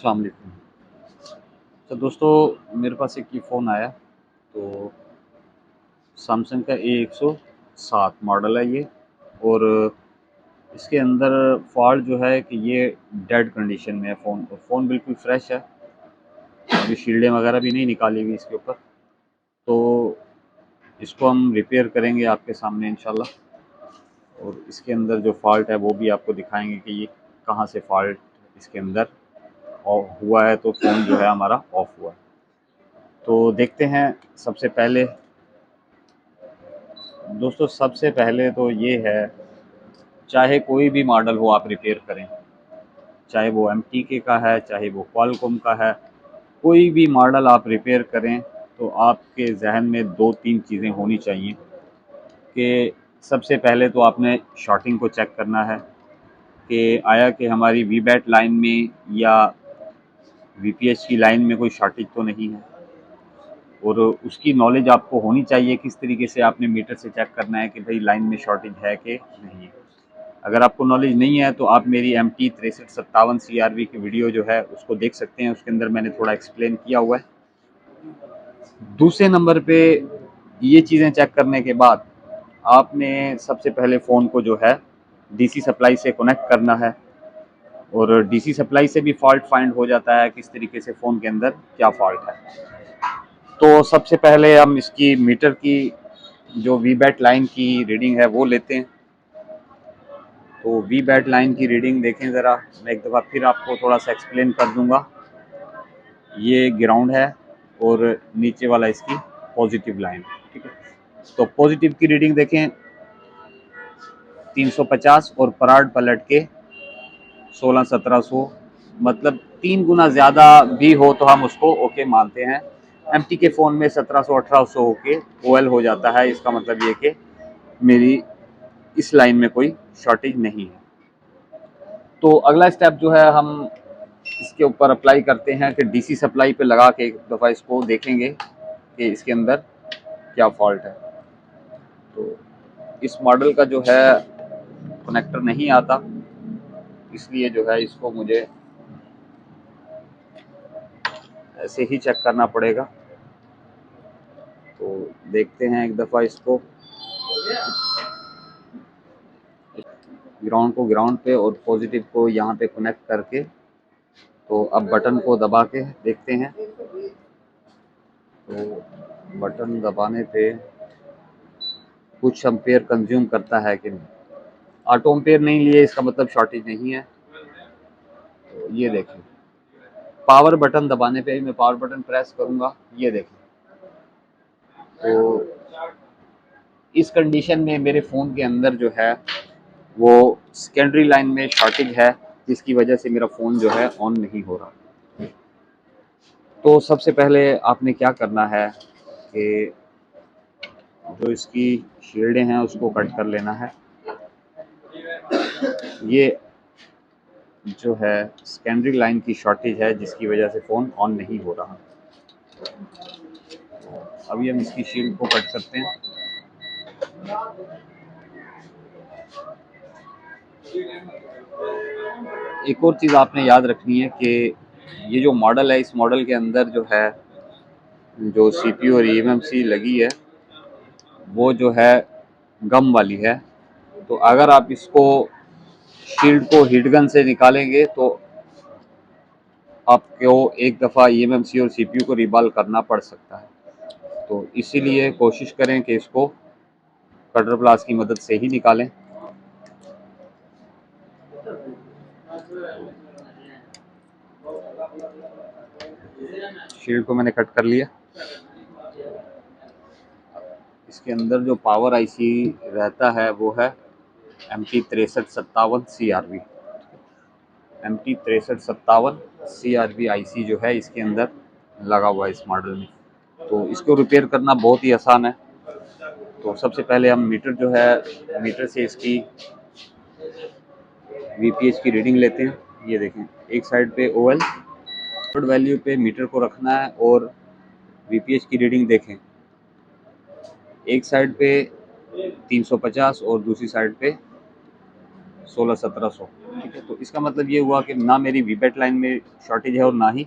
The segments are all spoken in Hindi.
अस्सलाम वालेकुम। तो दोस्तों मेरे पास एक ये फ़ोन आया, तो सैमसंग का A107 मॉडल है ये। और इसके अंदर फ़ॉल्ट जो है कि ये डेड कंडीशन में है फ़ोन। फ़ोन बिल्कुल फ्रेश है, अभी शील्डें वगैरह भी नहीं निकाली हुई इसके ऊपर। तो इसको हम रिपेयर करेंगे आपके सामने इंशाल्लाह, और इसके अंदर जो फ़ॉल्ट है वो भी आपको दिखाएंगे कि ये कहाँ से फ़ॉल्ट इसके अंदर हुआ है, तो फ़ोन जो है हमारा ऑफ़ हुआ है। तो देखते हैं। सबसे पहले दोस्तों, सबसे पहले तो ये है, चाहे कोई भी मॉडल हो आप रिपेयर करें, चाहे वो MTK का है, चाहे वो क्वालकॉम का है, कोई भी मॉडल आप रिपेयर करें तो आपके जहन में 2-3 चीज़ें होनी चाहिए कि सबसे पहले तो आपने शॉर्टिंग को चेक करना है कि आया कि हमारी वीबैट लाइन में या VPH की लाइन में कोई शॉर्टेज तो नहीं है। और उसकी नॉलेज आपको होनी चाहिए, किस तरीके से आपने मीटर से चेक करना है कि भाई लाइन में शॉर्टेज है कि नहीं है। अगर आपको नॉलेज नहीं है तो आप मेरी MT 6357 CRV की वीडियो जो है उसको देख सकते हैं, उसके अंदर मैंने थोड़ा एक्सप्लेन किया हुआ है। दूसरे नंबर पे ये चीज़ें चेक करने के बाद आपने सबसे पहले फ़ोन को जो है DC सप्लाई से कनेक्ट करना है, और DC सप्लाई से भी फॉल्ट फाइंड हो जाता है किस तरीके से फ़ोन के अंदर क्या फॉल्ट है। तो सबसे पहले हम इसकी मीटर की जो वीबैट लाइन की रीडिंग है वो लेते हैं। तो वीबैट लाइन की रीडिंग देखें ज़रा, मैं एक दफ़ा फिर आपको थोड़ा सा एक्सप्लेन कर दूंगा। ये ग्राउंड है और नीचे वाला इसकी पॉजिटिव लाइन, ठीक है। तो पॉजिटिव की रीडिंग देखें 350, और पराड पलट के 1600-1700, मतलब 3 गुना ज़्यादा भी हो तो हम उसको ओके मानते हैं। MT के फ़ोन में 1700-1800 होके OL हो जाता है, इसका मतलब ये कि मेरी इस लाइन में कोई शॉर्टेज नहीं है। तो अगला स्टेप जो है हम इसके ऊपर अप्लाई करते हैं कि DC सप्लाई पे लगा के एक दफ़ा इसको देखेंगे कि इसके अंदर क्या फॉल्ट है। तो इस मॉडल का जो है कनेक्टर नहीं आता, इसलिए जो है इसको मुझे ऐसे ही चेक करना पड़ेगा। तो देखते हैं एक दफ़ा इसको, ग्राउंड को ग्राउंड पे और पॉजिटिव को यहाँ पे कनेक्ट करके। तो अब बटन को दबा के देखते हैं। तो बटन दबाने पे कुछ एम्पेयर कंज्यूम करता है कि नहीं। ऑटो एम्पेयर नहीं लिए इसका मतलब शॉर्टेज नहीं है। तो ये देखें, पावर बटन दबाने पे मैं पावर बटन प्रेस करूंगा, ये देखें। तो इस कंडीशन में मेरे फ़ोन के अंदर जो है वो सेकेंडरी लाइन में शॉर्टेज है, जिसकी वजह से मेरा फ़ोन जो है ऑन नहीं हो रहा। तो सबसे पहले आपने क्या करना है कि जो इसकी शील्डें हैं उसको कट कर लेना है। ये जो है सेकेंडरी लाइन की शॉर्टेज है, जिसकी वजह से फ़ोन ऑन नहीं हो रहा। अभी हम इसकी शील्ड को कट करते हैं। एक और चीज़ आपने याद रखनी है कि ये जो मॉडल है, इस मॉडल के अंदर जो है जो CPU और eMMC लगी है वो जो है गम वाली है। तो अगर आप इसको शील्ड को हीट गन से निकालेंगे तो आपको एक दफ़ा eMMC और CPU को रिबाल करना पड़ सकता है। तो इसीलिए कोशिश करें कि इसको कटर प्लास की मदद से ही निकालें। शील्ड को मैंने कट कर लिया। इसके अंदर जो पावर IC रहता है वो है MT 6357 CRV। MT 6357 CRV IC जो है इसके अंदर लगा हुआ है इस मॉडल में। तो इसको रिपेयर करना बहुत ही आसान है। तो सबसे पहले हम मीटर जो है, मीटर से इसकी VPH की रीडिंग लेते हैं। ये देखें, एक साइड पे OL वैल्यू पे मीटर को रखना है और VPH की रीडिंग देखें। एक साइड पे 350 और दूसरी साइड पे 1600-1700। ठीक है। तो इसका मतलब ये हुआ कि ना मेरी वीबैट लाइन में शॉर्टेज है और ना ही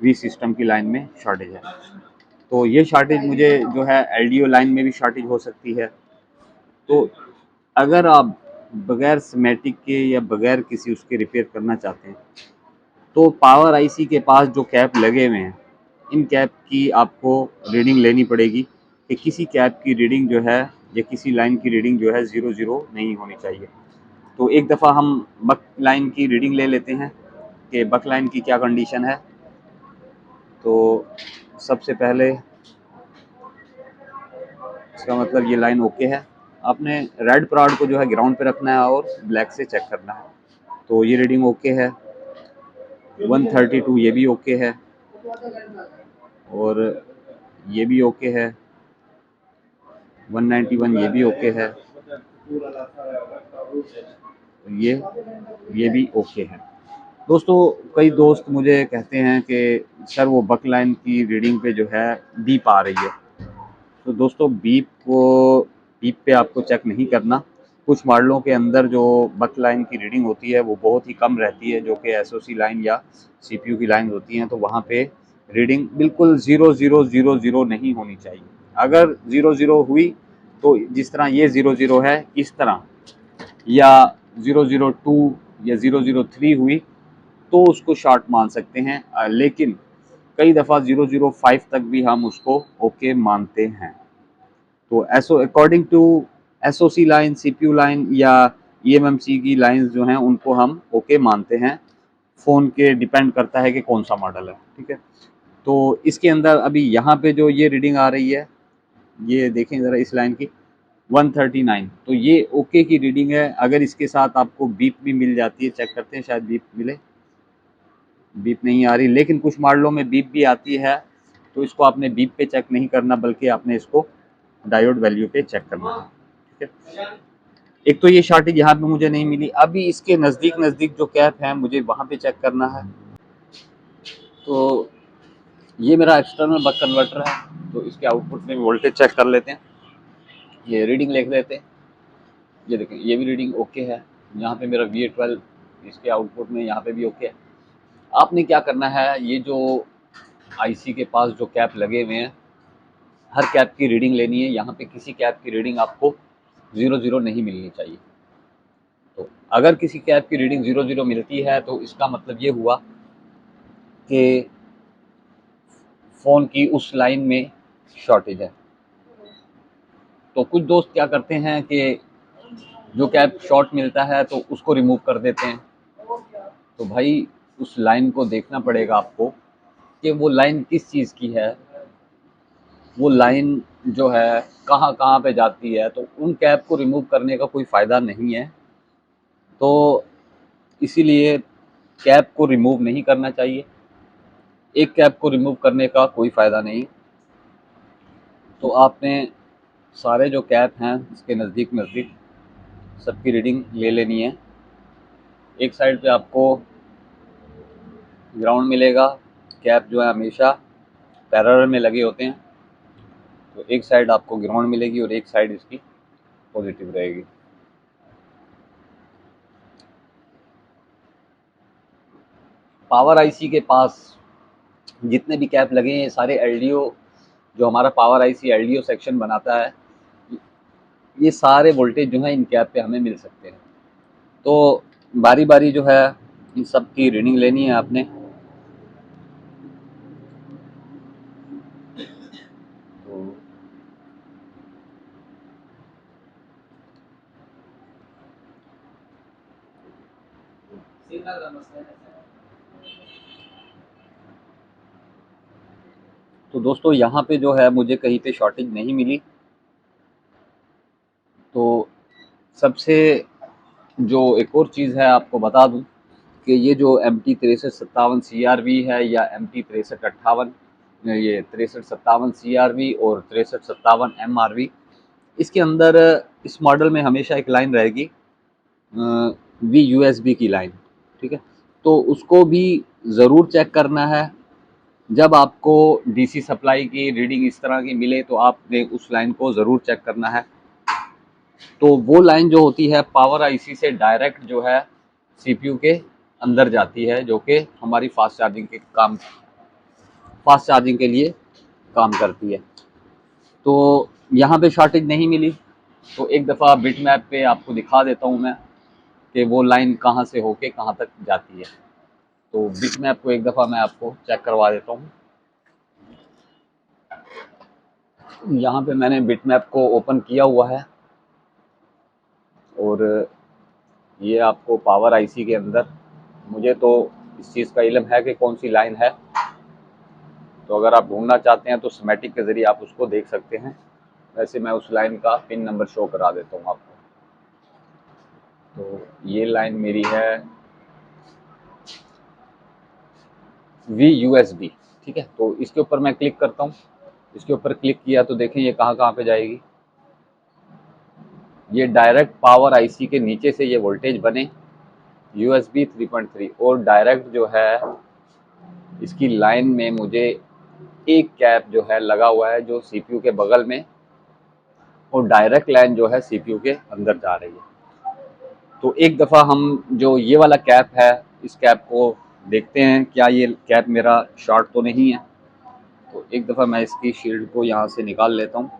वी सिस्टम की लाइन में शॉर्टेज है। तो ये शॉर्टेज मुझे जो है एलडीओ लाइन में भी शॉर्टेज हो सकती है। तो अगर आप बगैर सिमेटिक के या बगैर किसी उसके रिपेयर करना चाहते हैं तो पावर आईसी के पास जो कैप लगे हुए हैं, इन कैप की आपको रीडिंग लेनी पड़ेगी कि किसी कैप की रीडिंग जो है या किसी लाइन की रीडिंग जो है 0 0 नहीं होनी चाहिए। तो एक दफ़ा हम बक लाइन की रीडिंग ले लेते हैं कि बक लाइन की क्या कंडीशन है। तो सबसे पहले इसका मतलब ये लाइन ओके है। आपने रेड प्रॉड को जो है ग्राउंड पे रखना है और ब्लैक से चेक करना है। तो ये रीडिंग ओके है। 132 ये भी ओके है और ये भी ओके है। 191 ये भी ओके है। ये भी ओके है। दोस्तों कई दोस्त मुझे कहते हैं कि सर वो बक लाइन की रीडिंग पे जो है बीप आ रही है। तो दोस्तों बीप पे आपको चेक नहीं करना। कुछ मॉडलों के अंदर जो बक लाइन की रीडिंग होती है वो बहुत ही कम रहती है, जो कि एसओसी लाइन या सीपीयू की लाइन होती हैं। तो वहाँ पे रीडिंग बिल्कुल 0 0 0 0 नहीं होनी चाहिए। अगर 0 0 हुई तो जिस तरह ये 0 0 है इस तरह, या 0 0 2 या 0 0 3 हुई तो उसको शॉर्ट मान सकते हैं। लेकिन कई दफ़ा 0 0 5 तक भी हम उसको ओके मानते हैं। तो according to SOC line, CPU line या ईएमएमसी की लाइंस जो हैं उनको हम ओके मानते हैं। फ़ोन के डिपेंड करता है कि कौन सा मॉडल है, ठीक है। तो इसके अंदर अभी यहाँ पे जो ये रीडिंग आ रही है, ये देखें ज़रा इस लाइन की 139, तो ये ओके की रीडिंग है। अगर इसके साथ आपको बीप भी मिल जाती है, चेक करते हैं शायद बीप मिले। बीप नहीं आ रही, लेकिन कुछ मॉडलों में बीप भी आती है। तो इसको आपने बीप पे चेक नहीं करना बल्कि आपने इसको डायोड वैल्यू पे चेक करना है, ठीक है। एक तो ये शॉर्टेज यहाँ पे मुझे नहीं मिली। अभी इसके नज़दीक जो कैप है मुझे वहाँ पे चेक करना है। तो ये मेरा एक्सटर्नल बक कन्वर्टर है। तो इसके आउटपुट में वोल्टेज चेक कर लेते हैं। ये रीडिंग लिख लेते हैं। ये देखें ये भी रीडिंग ओके है। यहाँ पे मेरा VA12 इसके आउटपुट में यहाँ पे भी ओके है। आपने क्या करना है, ये जो आईसी के पास जो कैप लगे हुए हैं हर कैप की रीडिंग लेनी है। यहाँ पे किसी कैप की रीडिंग आपको 0 0 नहीं मिलनी चाहिए। तो अगर किसी कैप की रीडिंग 0 0 मिलती है तो इसका मतलब ये हुआ कि फ़ोन की उस लाइन में शॉर्टेज है। तो कुछ दोस्त क्या करते हैं कि जो कैप शॉर्ट मिलता है तो उसको रिमूव कर देते हैं। तो भाई उस लाइन को देखना पड़ेगा आपको कि वो लाइन किस चीज़ की है, वो लाइन जो है कहाँ कहाँ पे जाती है। तो उन कैप को रिमूव करने का कोई फ़ायदा नहीं है। तो इसीलिए कैप को रिमूव नहीं करना चाहिए। एक कैप को रिमूव करने का कोई फ़ायदा नहीं। तो आपने सारे जो कैप हैं इसके नज़दीक सबकी रीडिंग ले लेनी है। एक साइड पे आपको ग्राउंड मिलेगा। कैप जो है हमेशा पैरेलल में लगे होते हैं। तो एक साइड आपको ग्राउंड मिलेगी और एक साइड इसकी पॉजिटिव रहेगी। पावर आईसी के पास जितने भी कैप लगे हैं सारे एलडीओ, जो हमारा पावर आईसी एलडीओ सेक्शन बनाता है, ये सारे वोल्टेज जो है इन कैप पे हमें मिल सकते हैं। तो बारी बारी जो है इन सब की रीडिंग लेनी है आपने। तो दोस्तों यहाँ पे जो है मुझे कहीं पे शॉर्टेज नहीं मिली। तो सबसे जो एक और चीज़ है आपको बता दूं कि ये जो MT6357 CRV है या MT6358, ये 6357 CRV और 6357 MRV, इसके अंदर इस मॉडल में हमेशा एक लाइन रहेगी VUSB की लाइन, ठीक है। तो उसको भी ज़रूर चेक करना है। जब आपको DC सप्लाई की रीडिंग इस तरह की मिले तो आपने उस लाइन को ज़रूर चेक करना है। तो वो लाइन जो होती है पावर आईसी से डायरेक्ट जो है सीपीयू के अंदर जाती है, जो कि हमारी फास्ट चार्जिंग के लिए काम करती है। तो यहाँ पे शॉर्टेज नहीं मिली, तो एक दफ़ा बिटमैप पे आपको दिखा देता हूँ मैं कि वो लाइन कहाँ से होके कहाँ तक जाती है। तो बिटमैप को एक दफ़ा मैं आपको चेक करवा देता हूँ। यहाँ पे मैंने बिटमैप को ओपन किया हुआ है और ये आपको पावर आईसी के अंदर, मुझे तो इस चीज़ का इल्म है कि कौन सी लाइन है, तो अगर आप ढूंढना चाहते हैं तो स्कीमेटिक के ज़रिए आप उसको देख सकते हैं। वैसे मैं उस लाइन का पिन नंबर शो करा देता हूँ आपको। तो ये लाइन मेरी है VUSB, ठीक है। तो इसके ऊपर मैं क्लिक करता हूँ। इसके ऊपर क्लिक किया तो देखें ये कहाँ कहाँ पे जाएगी। ये डायरेक्ट पावर आईसी के नीचे से ये वोल्टेज बने USB 3.3, और डायरेक्ट जो है इसकी लाइन में मुझे एक कैप जो है लगा हुआ है जो सीपीयू के बगल में, और डायरेक्ट लाइन जो है सीपीयू के अंदर जा रही है। तो एक दफ़ा हम जो ये वाला कैप है, इस कैप को देखते हैं क्या ये कैप मेरा शॉर्ट तो नहीं है। तो एक दफ़ा मैं इसकी शील्ड को यहाँ से निकाल लेता हूँ।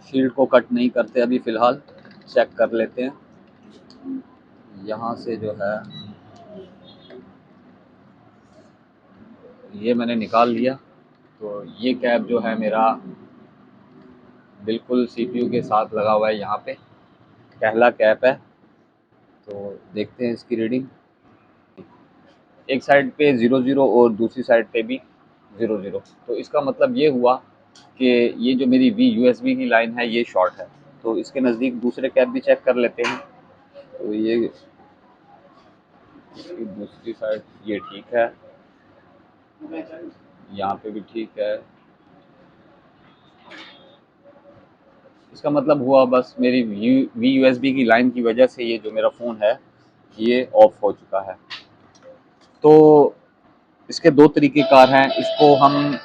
शील्ड को कट नहीं करते अभी फ़िलहाल, चेक कर लेते हैं। यहाँ से जो है ये मैंने निकाल लिया। तो ये कैप जो है मेरा बिल्कुल सीपीयू के साथ लगा हुआ है, यहाँ पे पहला कैप है। तो देखते हैं इसकी रीडिंग। एक साइड पे 00 और दूसरी साइड पे भी 00। तो इसका मतलब ये हुआ कि ये जो मेरी VUSB की लाइन है ये शॉर्ट है। तो इसके नज़दीक दूसरे कैप भी चेक कर लेते हैं। तो ये इसकी दूसरी साइड ये ठीक है, यहाँ पे भी ठीक है। इसका मतलब हुआ बस मेरी VUSB की लाइन की वजह से ये जो मेरा फ़ोन है ये ऑफ हो चुका है। तो इसके दो तरीक़ेकार हैं। इसको हम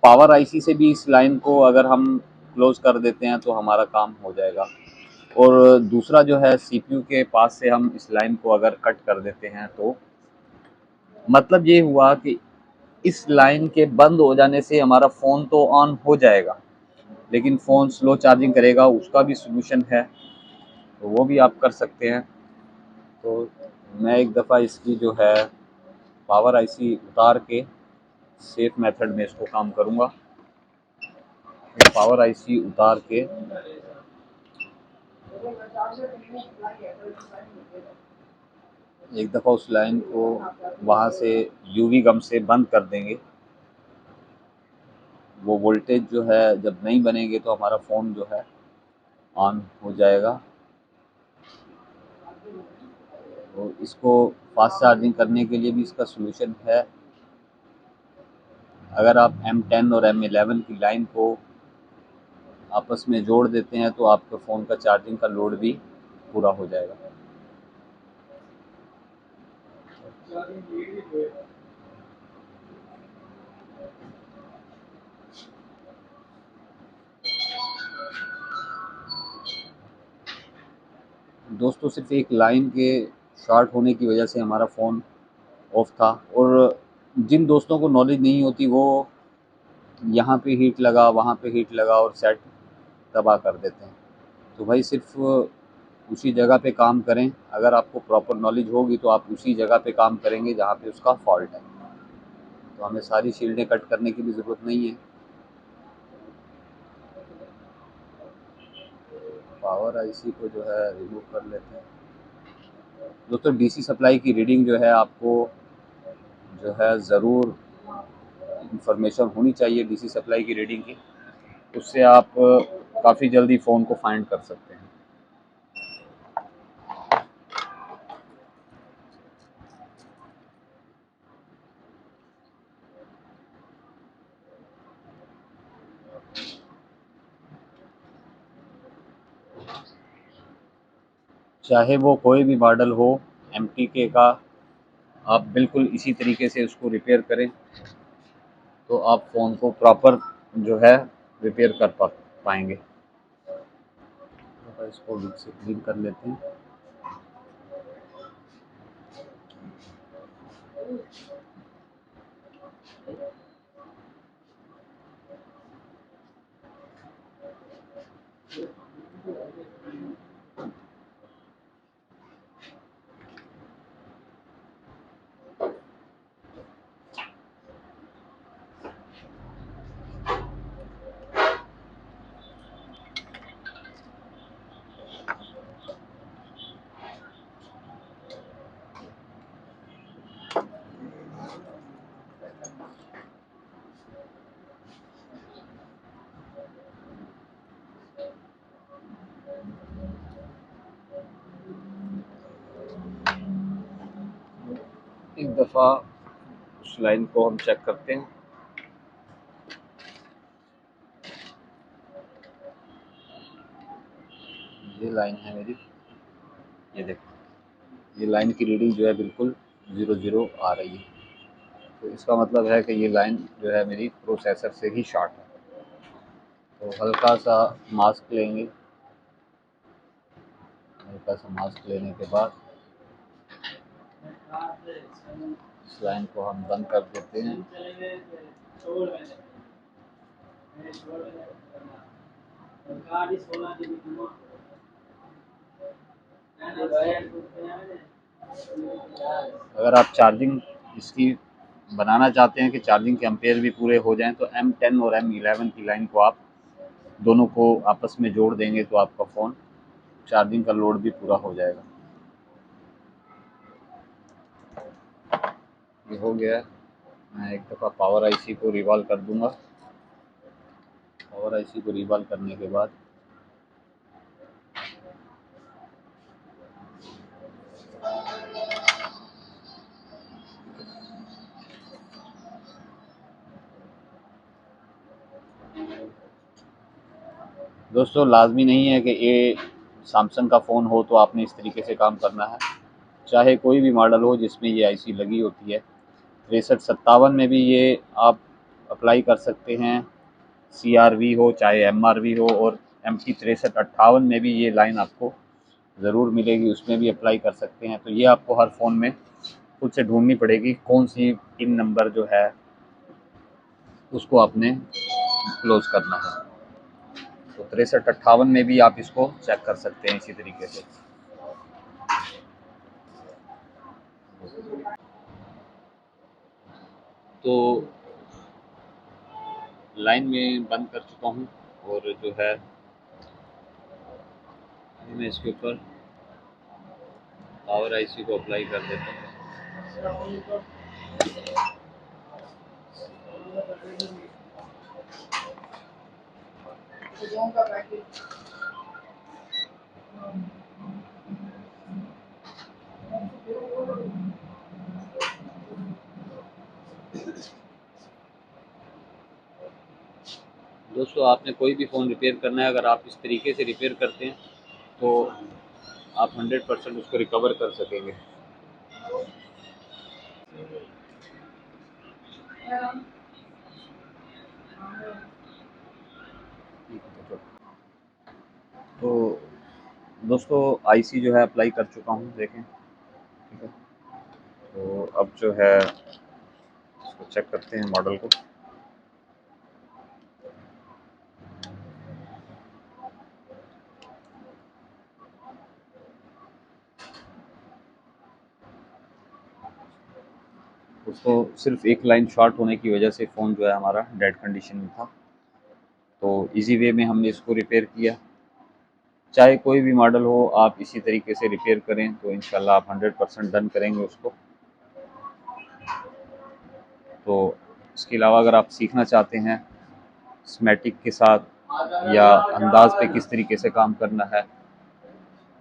पावर आईसी से भी इस लाइन को अगर हम क्लोज़ कर देते हैं तो हमारा काम हो जाएगा, और दूसरा जो है सीपीयू के पास से हम इस लाइन को अगर कट कर देते हैं तो मतलब ये हुआ कि इस लाइन के बंद हो जाने से हमारा फ़ोन तो ऑन हो जाएगा, लेकिन फ़ोन स्लो चार्जिंग करेगा, उसका भी सॉल्यूशन है, तो वो भी आप कर सकते हैं। तो मैं एक दफ़ा इसकी जो है पावर आईसी उतार के सेफ मेथड में इसको काम करूँगा। पावर आईसी उतार के एक दफ़ा उस लाइन को वहाँ से यूवी गम से बंद कर देंगे। वो वोल्टेज जो है जब नहीं बनेंगे तो हमारा फ़ोन जो है ऑन हो जाएगा। तो इसको फास्ट चार्जिंग करने के लिए भी इसका सॉल्यूशन है। अगर आप M10 और M11 की लाइन को आपस में जोड़ देते हैं तो आपके फ़ोन का चार्जिंग का लोड भी पूरा हो जाएगा। दोस्तों सिर्फ एक लाइन के शॉर्ट होने की वजह से हमारा फ़ोन ऑफ था, और जिन दोस्तों को नॉलेज नहीं होती वो यहाँ पे हीट लगा, वहाँ पे हीट लगा और सेट तबाह कर देते हैं। तो भाई सिर्फ उसी जगह पे काम करें। अगर आपको प्रॉपर नॉलेज होगी तो आप उसी जगह पे काम करेंगे जहाँ पे उसका फॉल्ट है। तो हमें सारी शील्डें कट करने की भी ज़रूरत नहीं है। पावर आईसी को जो है रिमूव कर लेते हैं। दोस्तों डीसी सप्लाई की रीडिंग जो है आपको जो है ज़रूर इंफॉर्मेशन होनी चाहिए डीसी सप्लाई की रीडिंग की, उससे आप काफ़ी जल्दी फ़ोन को फाइंड कर सकते हैं। चाहे वो कोई भी मॉडल हो MTK का, आप बिल्कुल इसी तरीके से उसको रिपेयर करें तो आप फ़ोन को प्रॉपर जो है रिपेयर कर पाएंगे। थोड़ा इसको विक से क्लीन कर लेते हैं। एक दफ़ा उस लाइन को हम चेक करते हैं। ये लाइन है मेरी, ये देखो ये लाइन की रीडिंग जो है बिल्कुल 0 आ रही है। तो इसका मतलब है कि ये लाइन जो है मेरी प्रोसेसर से ही शॉर्ट है। तो हल्का सा मास्क लेंगे, हल्का सा मास्क लेने के बाद इस लाइन को हम बंद कर देते हैं। अगर आप चार्जिंग इसकी बनाना चाहते हैं कि चार्जिंग के एम्पेयर भी पूरे हो जाएं तो M10 और M11 की लाइन को आप दोनों को आपस में जोड़ देंगे तो आपका फ़ोन चार्जिंग का लोड भी पूरा हो जाएगा। ये हो गया। मैं एक दफ़ा पावर आईसी को रिवॉल्व कर दूंगा। पावर आईसी को रिवॉल्व करने के बाद दोस्तों लाजमी नहीं है कि ये सैमसंग का फ़ोन हो तो आपने इस तरीके से काम करना है। चाहे कोई भी मॉडल हो जिसमें ये आईसी लगी होती है, 6357 में भी ये आप अप्लाई कर सकते हैं। CRV हो चाहे MRV हो, और MT 6358 में भी ये लाइन आपको ज़रूर मिलेगी, उसमें भी अप्लाई कर सकते हैं। तो ये आपको हर फ़ोन में खुद से ढूंढनी पड़ेगी कौन सी पिन नंबर जो है उसको आपने क्लोज़ करना है। तो 6358 में भी आप इसको चेक कर सकते हैं इसी तरीके से। तो लाइन में बंद कर चुका हूँ और जो है मैं इसके ऊपर पावर आईसी को अप्लाई कर देता हूँ। दोस्तों आपने कोई भी फ़ोन रिपेयर करना है, अगर आप इस तरीके से रिपेयर करते हैं तो आप 100% उसको रिकवर कर सकेंगे। तो दोस्तों आईसी जो है अप्लाई कर चुका हूँ, देखें, ठीक है। तो अब जो है इसको चेक करते हैं मॉडल को। उसको सिर्फ एक लाइन शॉर्ट होने की वजह से फ़ोन जो है हमारा डेड कंडीशन में था। तो इजी वे में हमने इसको रिपेयर किया। चाहे कोई भी मॉडल हो आप इसी तरीके से रिपेयर करें तो इंशाल्लाह आप 100% डन करेंगे उसको। तो इसके अलावा अगर आप सीखना चाहते हैं स्मैटिक के साथ या अंदाज पे किस तरीके से काम करना है,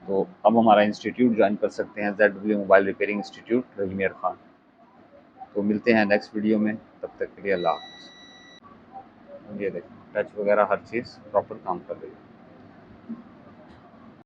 तो अब हमारा इंस्टीट्यूट ज्वाइन कर सकते हैं, ZW मोबाइल रिपेयरिंग इंस्टीट्यूट रजमेर खान। तो मिलते हैं नेक्स्ट वीडियो में, तब तक के लिए अल्लाह हाफ़िज़। ये देखें टच वगैरह हर चीज़ प्रॉपर काम कर रही है।